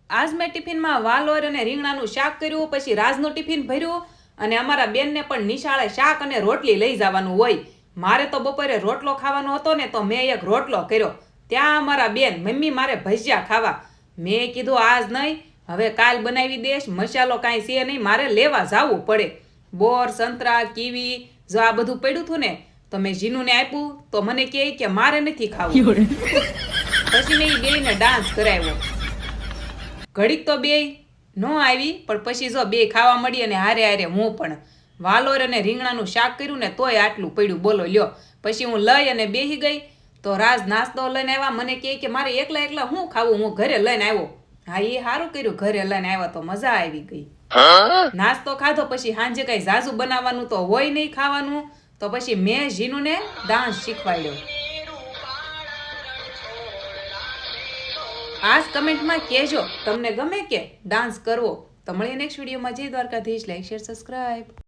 આજ મેં ટિફિનમાં વાલોર અને રીંગણાનું શાક કર્યું, પછી રાજનું ટિફિન ભર્યું અને અમારા બેનને પણ નિશાળે શાક અને રોટલી લઈ જવાનું હોય. મારે તો બપોરે રોટલો ખાવાનો હતો ને, તો મેં એક રોટલો કર્યો. ત્યાં અમારા બેન, મમ્મી મારે ભજીયા ખાવા. મેં કીધું આજ નહીં, હવે કાલ બનાવી દેશ, મસાલો કાંઈ છે નહીં, મારે લેવા જવું પડે. બોર, સંતરા, કીવી, જો આ બધું પડ્યું હતું ને, તો મેં જીનુને આપ્યું તો મને કહે કે મારે નથી ખાવું. પછી મેં બેયને ડાન્સ કરાવ્યો. ઘડીક તો બેય ન આવી, પણ પછી જો બે ખાવા મળી અને હારે હારે હું પણ. વાલોર અને રીંગણાનું શાક કર્યું ને તોય આટલું પડ્યું, બોલો લ્યો. પછી હું લઈ અને બેસી ગઈ તો રાજ નાસ્તો લઈને આવ્યા. મને કહે કે મારે એકલા એકલા શું ખાવું, હું ઘરે લઈને આવ્યો. હા, એ સારું કર્યું, ઘરે લઈને આવ્યા તો મજા આવી ગઈ. નાસ્તો ખાધો પછી સાંજે કઈ ઝાઝુ બનાવવાનું તો હોય નહીં ખાવાનું, તો પછી મેં જીનુને ડાન્સ શીખવાડ્યો. આજ કમેન્ટમાં કહેજો તમને ગમે કે ડાન્સ કરવો. તો મળીએ નેક્સ્ટ વિડીયોમાં. જય દ્વારકાધીશ. Like, share, subscribe.